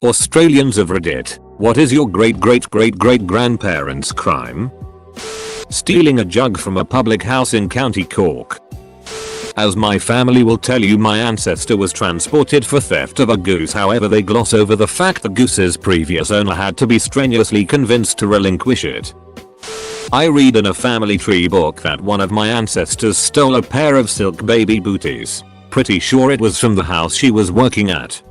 Australians have read it. What is your great-great-great-great-grandparents' crime? Stealing a jug from a public house in County Cork. As my family will tell you, my ancestor was transported for theft of a goose, however they gloss over the fact the goose's previous owner had to be strenuously convinced to relinquish it. I read in a family tree book that one of my ancestors stole a pair of silk baby booties. Pretty sure it was from the house she was working at.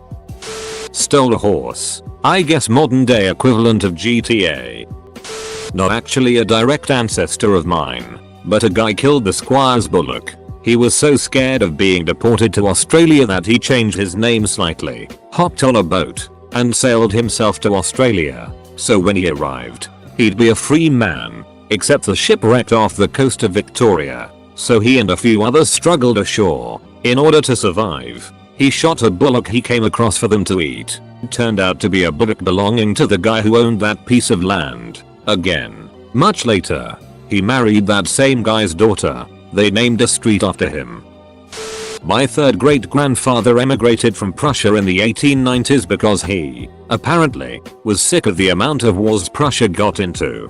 Stole a horse. I guess modern day equivalent of GTA. Not actually a direct ancestor of mine, but a guy killed the squire's bullock. He was so scared of being deported to Australia that he changed his name slightly, hopped on a boat, and sailed himself to Australia. So when he arrived, he'd be a free man, except the ship wrecked off the coast of Victoria. So he and a few others struggled ashore. In order to survive, he shot a bullock he came across for them to eat. It turned out to be a bullock belonging to the guy who owned that piece of land. Again, much later, he married that same guy's daughter. They named a street after him. My third great-grandfather emigrated from Prussia in the 1890s because he, apparently, was sick of the amount of wars Prussia got into.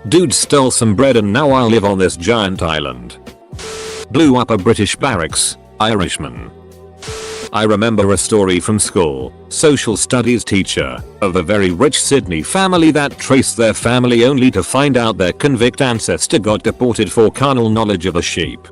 Dude stole some bread and now I live on this giant island. Blew up a British barracks, Irishman. I remember a story from school, social studies teacher, of a very rich Sydney family that traced their family only to find out their convict ancestor got deported for carnal knowledge of a sheep.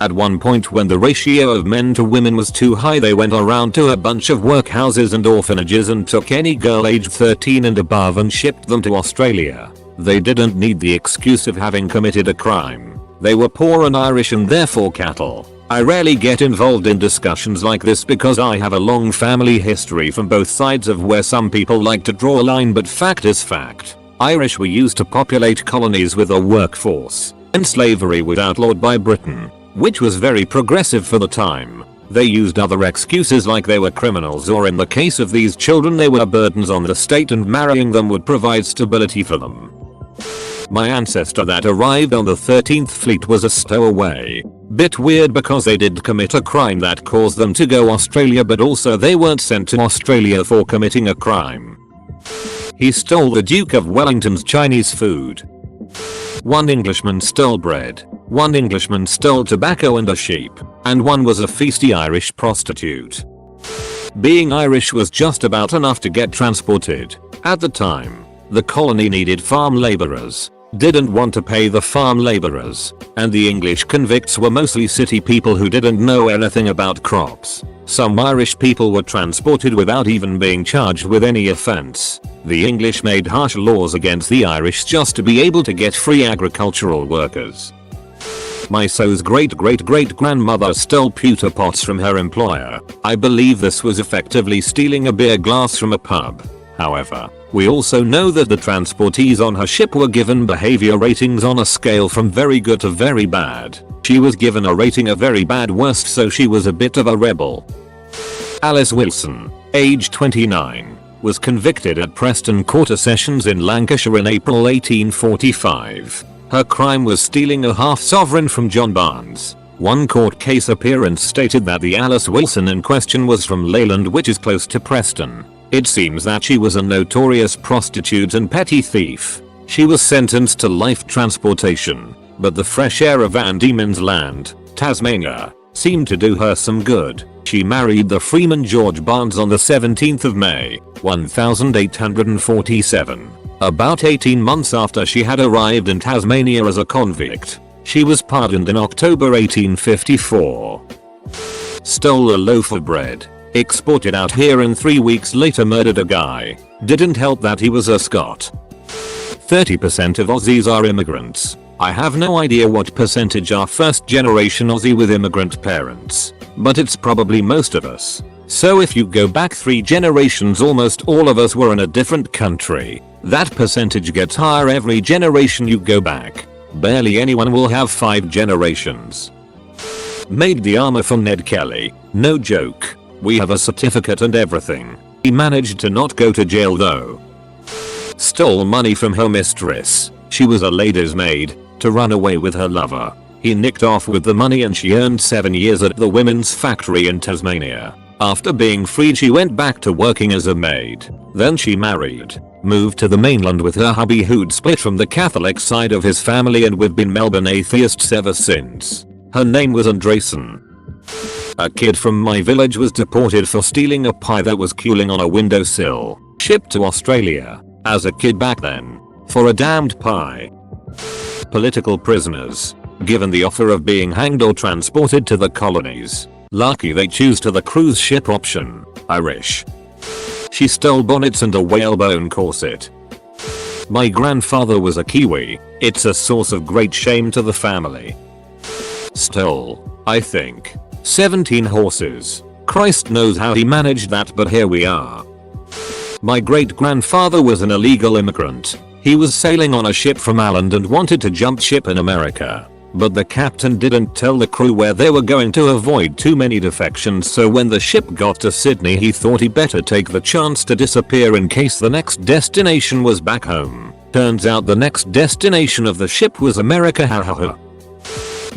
At one point when the ratio of men to women was too high, they went around to a bunch of workhouses and orphanages and took any girl aged 13 and above and shipped them to Australia. They didn't need the excuse of having committed a crime. They were poor and Irish and therefore cattle. I rarely get involved in discussions like this because I have a long family history from both sides of where some people like to draw a line, but fact is fact. Irish were used to populate colonies with a workforce, and slavery was outlawed by Britain, which was very progressive for the time. They used other excuses like they were criminals, or in the case of these children they were burdens on the state and marrying them would provide stability for them. My ancestor that arrived on the 13th Fleet was a stowaway. Bit weird because they did commit a crime that caused them to go Australia, but also they weren't sent to Australia for committing a crime. He stole the Duke of Wellington's Chinese food. One Englishman stole bread, one Englishman stole tobacco and a sheep, and one was a feisty Irish prostitute. Being Irish was just about enough to get transported. At the time, the colony needed farm labourers, didn't want to pay the farm labourers, and the English convicts were mostly city people who didn't know anything about crops. Some Irish people were transported without even being charged with any offence. The English made harsh laws against the Irish just to be able to get free agricultural workers. My so's great-great-great-grandmother stole pewter pots from her employer. I believe this was effectively stealing a beer glass from a pub. However, we also know that the transportees on her ship were given behavior ratings on a scale from very good to very bad. She was given a rating of very bad worst, so she was a bit of a rebel. Alice Wilson, age 29, was convicted at Preston Quarter Sessions in Lancashire in April 1845. Her crime was stealing a half-sovereign from John Barnes. One court case appearance stated that the Alice Wilson in question was from Leyland, which is close to Preston. It seems that she was a notorious prostitute and petty thief. She was sentenced to life transportation, but the fresh air of Van Diemen's Land, Tasmania, seemed to do her some good. She married the freeman George Barnes on the 17th of May, 1847. About 18 months after she had arrived in Tasmania as a convict. She was pardoned in October 1854. Stole a loaf of bread. Exported out here and 3 weeks later murdered a guy. Didn't help that he was a Scot. 30% of Aussies are immigrants. I have no idea what percentage are first generation Aussie with immigrant parents, but it's probably most of us. So if you go back 3 generations, almost all of us were in a different country. That percentage gets higher every generation you go back. Barely anyone will have 5 generations. Made the armor for Ned Kelly. No joke. We have a certificate and everything. He managed to not go to jail though. Stole money from her mistress. She was a lady's maid, to run away with her lover. He nicked off with the money and she earned 7 years at the women's factory in Tasmania. After being freed, she went back to working as a maid. Then she married, moved to the mainland with her hubby who'd split from the Catholic side of his family, and we've been Melbourne atheists ever since. Her name was Andresen. A kid from my village was deported for stealing a pie that was cooling on a windowsill, shipped to Australia, as a kid back then, for a damned pie. Political prisoners, given the offer of being hanged or transported to the colonies. Lucky they choose to the cruise ship option. Irish. She stole bonnets and a whalebone corset. My grandfather was a Kiwi. It's a source of great shame to the family. Stole, I think, 17 horses. Christ knows how he managed that, but here we are. My great grandfather was an illegal immigrant. He was sailing on a ship from Ireland and wanted to jump ship in America. But the captain didn't tell the crew where they were going to avoid too many defections, so when the ship got to Sydney he thought he'd better take the chance to disappear in case the next destination was back home. Turns out the next destination of the ship was America.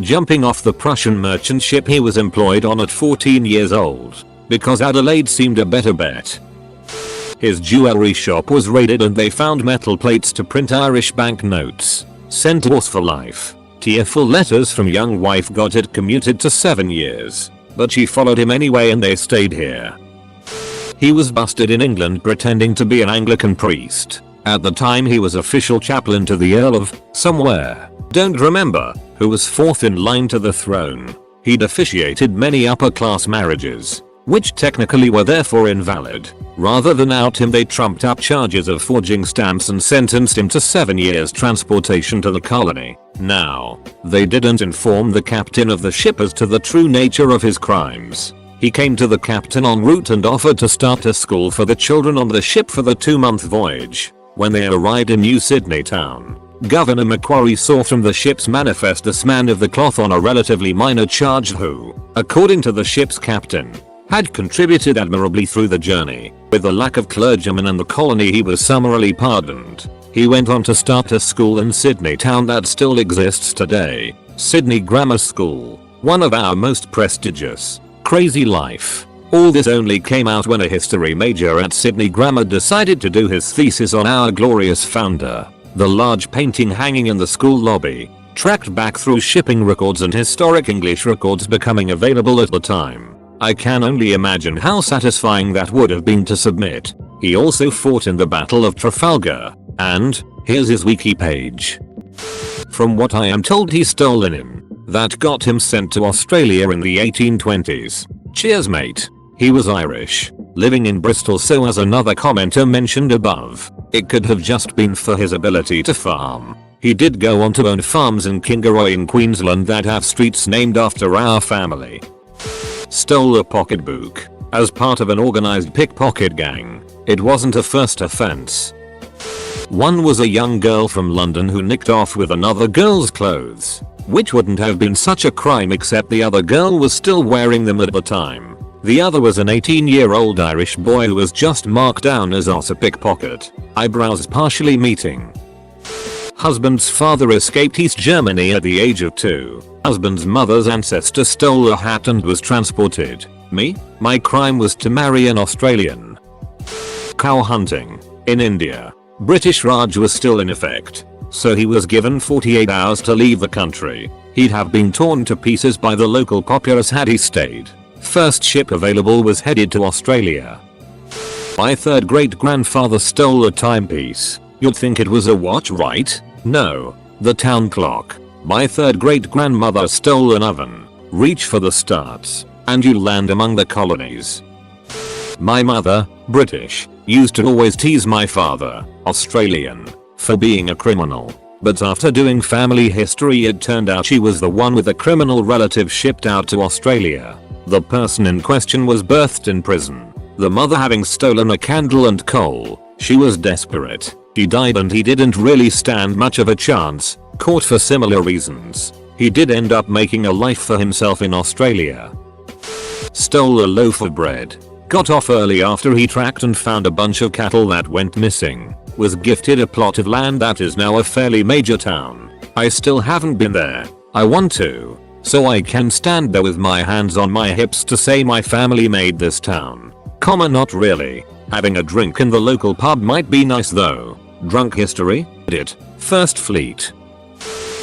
Jumping off the Prussian merchant ship he was employed on at 14 years old, because Adelaide seemed a better bet. His jewelry shop was raided and they found metal plates to print Irish banknotes. Sentence for life. Tearful letters from young wife got it commuted to 7 years. But she followed him anyway and they stayed here. He was busted in England pretending to be an Anglican priest. At the time he was official chaplain to the Earl of somewhere, don't remember, who was fourth in line to the throne. He'd officiated many upper class marriages, which technically were therefore invalid. Rather than out him, they trumped up charges of forging stamps and sentenced him to 7 years transportation to the colony. Now, they didn't inform the captain of the ship as to the true nature of his crimes. He came to the captain en route and offered to start a school for the children on the ship for the 2-month voyage. When they arrived in New Sydney town, Governor Macquarie saw from the ship's manifest this man of the cloth on a relatively minor charge who, according to the ship's captain, had contributed admirably through the journey. With the lack of clergymen in the colony he was summarily pardoned. He went on to start a school in Sydney town that still exists today, Sydney Grammar School, one of our most prestigious. Crazy life. All this only came out when a history major at Sydney Grammar decided to do his thesis on our glorious founder. The large painting hanging in the school lobby, tracked back through shipping records and historic English records becoming available at the time. I can only imagine how satisfying that would have been to submit. He also fought in the Battle of Trafalgar, and here's his wiki page. From what I am told he stole an hymn that got him sent to Australia in the 1820s. Cheers mate. He was Irish, living in Bristol, so as another commenter mentioned above, it could have just been for his ability to farm. He did go on to own farms in Kingaroy in Queensland that have streets named after our family. Stole a pocketbook as part of an organized pickpocket gang. It wasn't a first offense. One was a young girl from London who nicked off with another girl's clothes, which wouldn't have been such a crime except the other girl was still wearing them at the time. The other was an 18-year-old Irish boy who was just marked down as a pickpocket. Eyebrows partially meeting. Husband's father escaped East Germany at the age of 2. Husband's mother's ancestor stole a hat and was transported. Me? My crime was to marry an Australian. Cow hunting. In India, British Raj was still in effect, so he was given 48 hours to leave the country. He'd have been torn to pieces by the local populace had he stayed. First ship available was headed to Australia. My third great grandfather stole a timepiece. You'd think it was a watch, right? No, the town clock. My third great grandmother stole an oven. Reach for the stars, and you land among the colonies. My mother, British, used to always tease my father, Australian, for being a criminal. But after doing family history it turned out she was the one with a criminal relative shipped out to Australia. The person in question was birthed in prison. The mother having stolen a candle and coal. She was desperate. He died and he didn't really stand much of a chance, caught for similar reasons. He did end up making a life for himself in Australia. Stole a loaf of bread. Got off early after he tracked and found a bunch of cattle that went missing. Was gifted a plot of land that is now a fairly major town. I still haven't been there. I want to. so I can stand there with my hands on my hips to say my family made this town. Not really. Having a drink in the local pub might be nice though. Drunk history? It. First Fleet.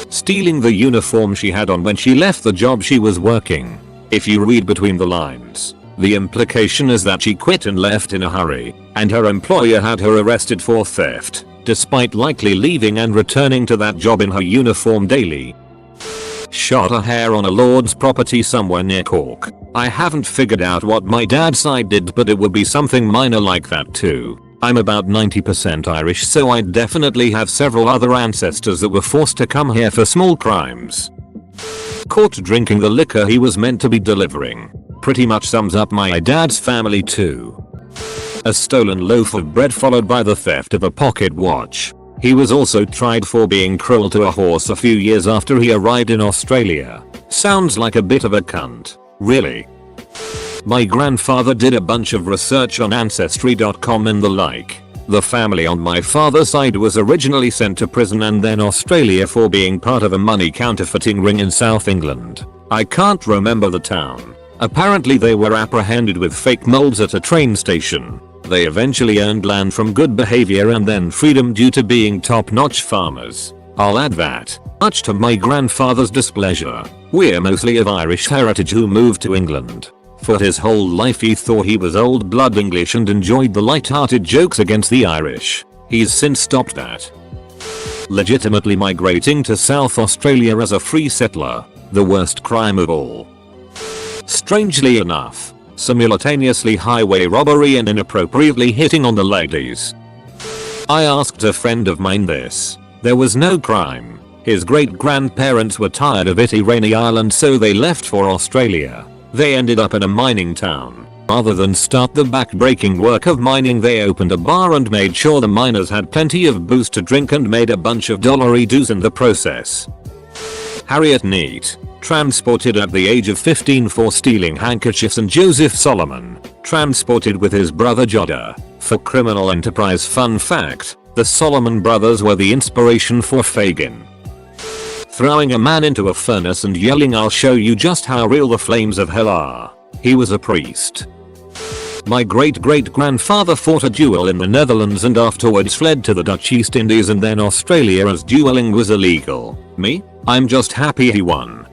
Stealing the uniform she had on when she left the job she was working. If you read between the lines, the implication is that she quit and left in a hurry, and her employer had her arrested for theft, despite likely leaving and returning to that job in her uniform daily. Shot a hare on a lord's property somewhere near Cork. I haven't figured out what my dad's side did, but it would be something minor like that too. I'm about 90% Irish, so I definitely have several other ancestors that were forced to come here for small crimes. Caught drinking the liquor he was meant to be delivering. Pretty much sums up my dad's family too. A stolen loaf of bread followed by the theft of a pocket watch. He was also tried for being cruel to a horse a few years after he arrived in Australia. Sounds like a bit of a cunt. Really? My grandfather did a bunch of research on ancestry.com and the like. The family on my father's side was originally sent to prison and then Australia for being part of a money counterfeiting ring in South England. I can't remember the town. Apparently they were apprehended with fake molds at a train station. They eventually earned land from good behavior and then freedom due to being top-notch farmers. I'll add that, much to my grandfather's displeasure, we're mostly of Irish heritage who moved to England. For his whole life he thought he was old blood English and enjoyed the light-hearted jokes against the Irish. He's since stopped that. Legitimately migrating to South Australia as a free settler, the worst crime of all. Strangely enough, simultaneously highway robbery and inappropriately hitting on the ladies. I asked a friend of mine this. There was no crime. His great-grandparents were tired of itty rainy island so they left for Australia. They ended up in a mining town. Rather than start the back-breaking work of mining, they opened a bar and made sure the miners had plenty of booze to drink and made a bunch of dollary-doos in the process. Harriet Neat, transported at the age of 15 for stealing handkerchiefs, and Joseph Solomon, transported with his brother Jodha, for criminal enterprise. Fun fact, the Solomon brothers were the inspiration for Fagin. Throwing a man into a furnace and yelling, "I'll show you just how real the flames of hell are." He was a priest. My great-great-grandfather fought a duel in the Netherlands and afterwards fled to the Dutch East Indies and then Australia as dueling was illegal. Me? I'm just happy he won.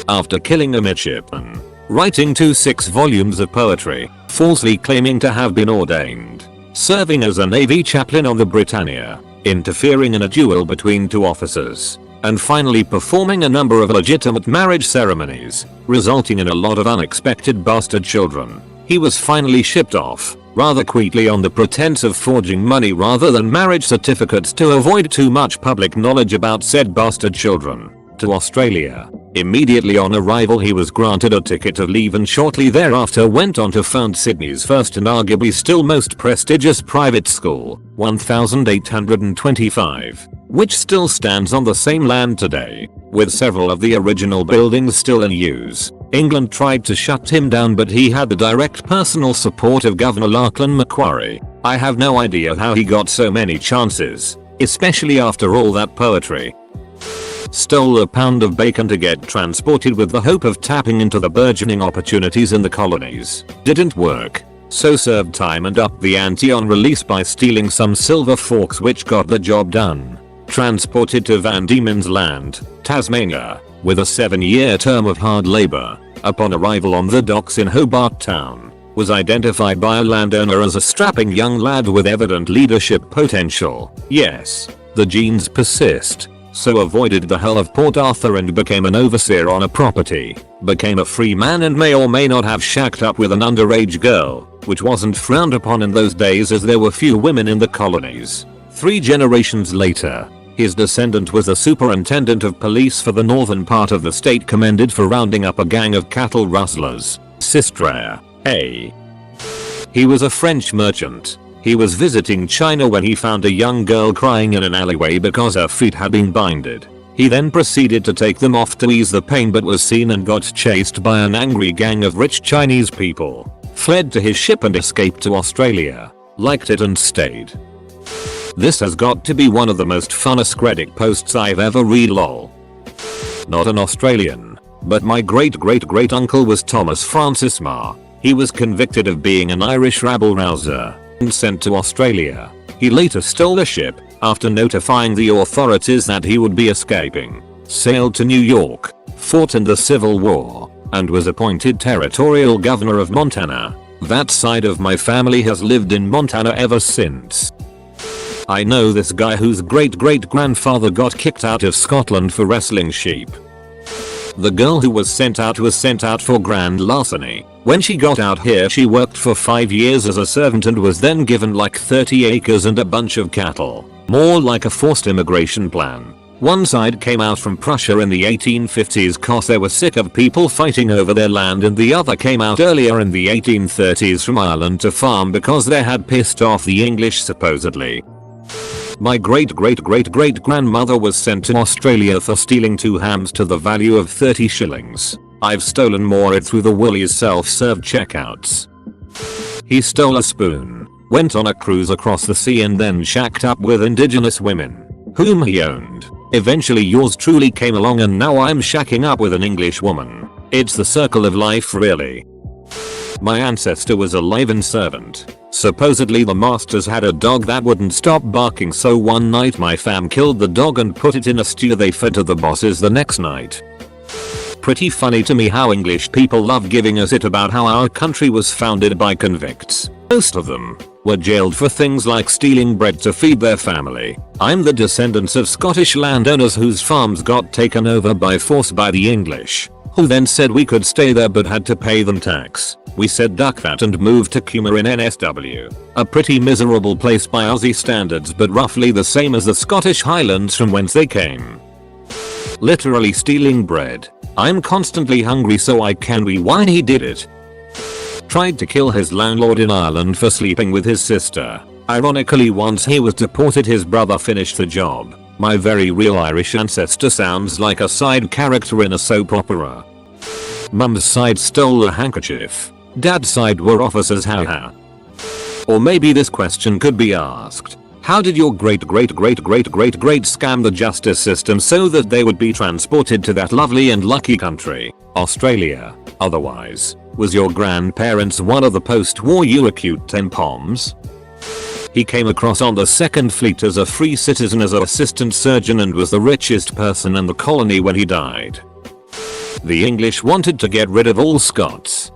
After killing a midshipman, writing 2 6-volumes of poetry, falsely claiming to have been ordained, serving as a Navy chaplain on the Britannia, interfering in a duel between 2 officers, and finally performing a number of legitimate marriage ceremonies, resulting in a lot of unexpected bastard children. He was finally shipped off, rather quickly on the pretense of forging money rather than marriage certificates to avoid too much public knowledge about said bastard children, to Australia. Immediately on arrival he was granted a ticket of leave and shortly thereafter went on to found Sydney's first and arguably still most prestigious private school, 1825, which still stands on the same land today, with several of the original buildings still in use. England tried to shut him down but he had the direct personal support of Governor Lachlan Macquarie. I have no idea how he got so many chances, especially after all that poetry. Stole a pound of bacon to get transported with the hope of tapping into the burgeoning opportunities in the colonies. Didn't work. So served time and upped the ante on release by stealing some silver forks which got the job done. Transported to Van Diemen's Land, Tasmania, with a 7-year term of hard labor. Upon arrival on the docks in Hobart Town, was identified by a landowner as a strapping young lad with evident leadership potential. Yes, the genes persist. So avoided the hell of Port Arthur and became an overseer on a property, became a free man and may or may not have shacked up with an underage girl, which wasn't frowned upon in those days as there were few women in the colonies. 3 generations later, his descendant was the superintendent of police for the northern part of the state, commended for rounding up a gang of cattle rustlers. Sistrare. Hey. He was a French merchant. He was visiting China when he found a young girl crying in an alleyway because her feet had been binded. He then proceeded to take them off to ease the pain but was seen and got chased by an angry gang of rich Chinese people. Fled to his ship and escaped to Australia. Liked it and stayed. This has got to be one of the most funnest Reddit posts I've ever read, lol. Not an Australian. But my great great great uncle was Thomas Francis Marr. He was convicted of being an Irish rabble-rouser and sent to Australia. He later stole a ship after notifying the authorities that he would be escaping, sailed to New York, fought in the Civil War, and was appointed territorial governor of Montana. That side of my family has lived in Montana ever since. I know this guy whose great-great-grandfather got kicked out of Scotland for wrestling sheep. The girl who was sent out for grand larceny. When she got out here she worked for 5 years as a servant and was then given like 30 acres and a bunch of cattle. More like a forced immigration plan. One side came out from Prussia in the 1850s cause they were sick of people fighting over their land, and the other came out earlier in the 1830s from Ireland to farm because they had pissed off the English supposedly. My great-great-great-great-grandmother was sent to Australia for stealing 2 hams to the value of 30 shillings. I've stolen more through the Woolies self-serve checkouts. He stole a spoon, went on a cruise across the sea and then shacked up with indigenous women, whom he owned. Eventually yours truly came along and now I'm shacking up with an English woman. It's the circle of life really. My ancestor was a live-in servant. Supposedly the masters had a dog that wouldn't stop barking, so one night my fam killed the dog and put it in a stew they fed to the bosses the next night. Pretty funny to me how English people love giving us it about how our country was founded by convicts. Most of them were jailed for things like stealing bread to feed their family. I'm the descendants of Scottish landowners whose farms got taken over by force by the English, who then said we could stay there but had to pay them tax. We said duck that and moved to Cuma in NSW. A pretty miserable place by Aussie standards, but roughly the same as the Scottish Highlands from whence they came. Literally stealing bread. I'm constantly hungry so I can rewind he did it. Tried to kill his landlord in Ireland for sleeping with his sister. Ironically once he was deported his brother finished the job. My very real Irish ancestor sounds like a side character in a soap opera. Mum's side stole a handkerchief. Dad's side were officers, haha. Or maybe this question could be asked. How did your great-great-great-great-great scam the justice system so that they would be transported to that lovely and lucky country, Australia? Otherwise, was your grandparents one of the post-war Eurocute 10 Poms? He came across on the Second Fleet as a free citizen as an assistant surgeon and was the richest person in the colony when he died. The English wanted to get rid of all Scots.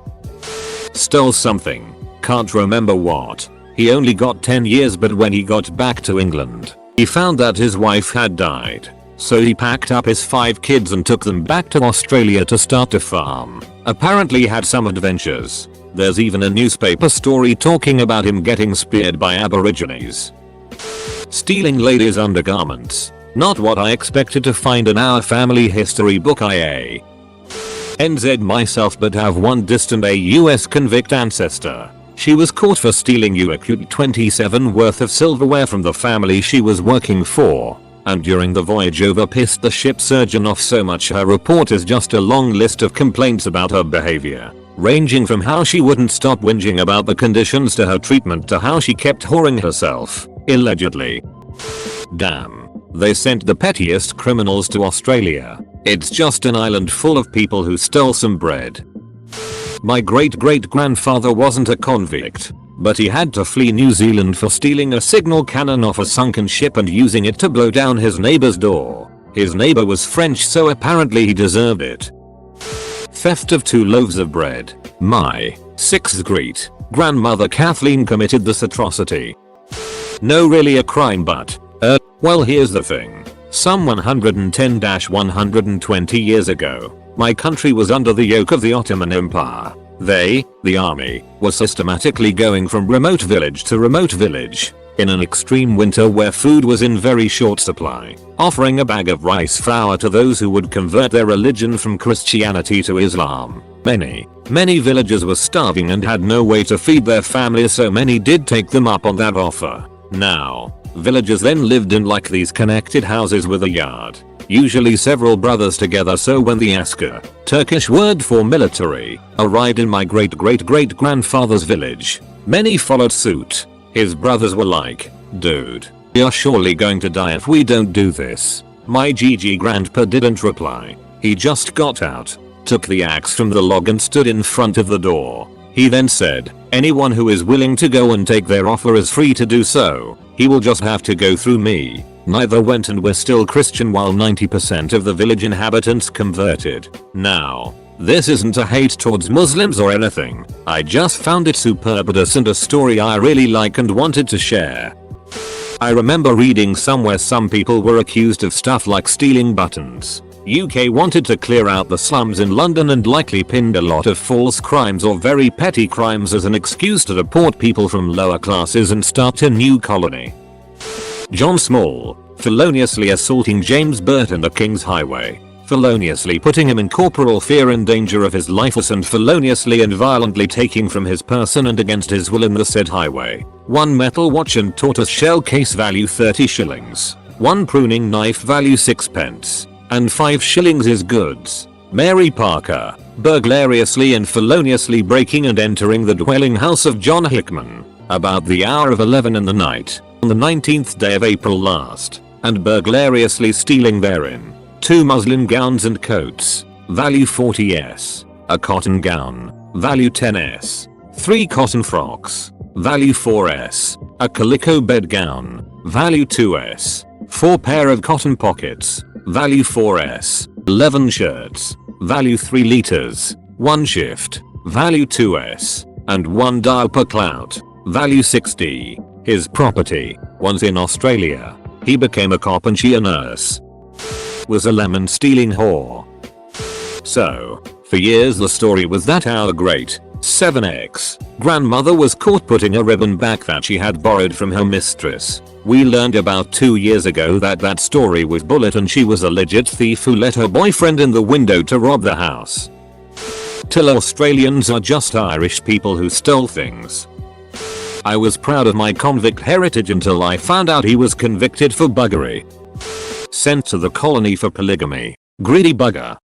Stole something, can't remember what. He only got 10 years, but when he got back to England, he found that his wife had died. So he packed up his 5 kids and took them back to Australia to start a farm. Apparently had some adventures. There's even a newspaper story talking about him getting speared by Aborigines. Stealing ladies' undergarments. Not what I expected to find in our family history book IA. NZ myself, but have one distant US convict ancestor. She was caught for stealing Eurocute 27 worth of silverware from the family she was working for, and during the voyage over pissed the ship surgeon off so much her report is just a long list of complaints about her behavior, ranging from how she wouldn't stop whinging about the conditions to her treatment to how she kept whoring herself, allegedly. Damn. They sent the pettiest criminals to Australia. It's just an island full of people who stole some bread. My great-great-grandfather wasn't a convict, but he had to flee New Zealand for stealing a signal cannon off a sunken ship and using it to blow down his neighbor's door. His neighbor was French, so apparently he deserved it. Theft of 2 loaves of bread. My 6th great-grandmother Kathleen committed this atrocity. No, really a crime, but well, here's the thing. Some 110-120 years ago, my country was under the yoke of the Ottoman Empire. They, the army, were systematically going from remote village to remote village, in an extreme winter where food was in very short supply, offering a bag of rice flour to those who would convert their religion from Christianity to Islam. Many villagers were starving and had no way to feed their families, so many did take them up on that offer. Now, villagers then lived in like these connected houses with a yard, usually several brothers together, so when the asker, Turkish word for military, arrived in my great-great-great-grandfather's village, many followed suit. His brothers were like, dude, we are surely going to die if we don't do this. My GG grandpa didn't reply. He just got out, took the axe from the log and stood in front of the door. He then said, anyone who is willing to go and take their offer is free to do so. He will just have to go through me. Neither went and were still Christian while 90% of the village inhabitants converted. Now, this isn't a hate towards Muslims or anything. I just found it superbous and a story I really like and wanted to share. I remember reading somewhere some people were accused of stuff like stealing buttons. UK wanted to clear out the slums in London and likely pinned a lot of false crimes or very petty crimes as an excuse to deport people from lower classes and start a new colony. John Small, feloniously assaulting James Burton at King's Highway, feloniously putting him in corporal fear and danger of his life and feloniously and violently taking from his person and against his will in the said highway, 1 metal watch and tortoise shell case value 30 shillings, 1 pruning knife value 6p, and 5 shillings is goods. Mary Parker, burglariously and feloniously breaking and entering the dwelling house of John Hickman, about the hour of 11 in the night, on the 19th day of April last, and burglariously stealing therein 2 muslin gowns and coats, value 40s, a cotton gown, value 10s, 3 cotton frocks, value 4s, a calico bed gown, value 2s, 4 pair of cotton pockets, value 4s, 11 shirts, value 3 liters, 1 shift, value 2s, and 1 dial per clout, value 60. His property, once in Australia. He became a cop and she a nurse. Was a lemon stealing whore. So, for years the story was that our great 7x grandmother was caught putting a ribbon back that she had borrowed from her mistress. We learned about 2 years ago that that story was bullet and she was a legit thief who let her boyfriend in the window to rob the house. Till Australians are just Irish people who stole things. I was proud of my convict heritage until I found out he was convicted for buggery. Sent to the colony for polygamy. Greedy bugger.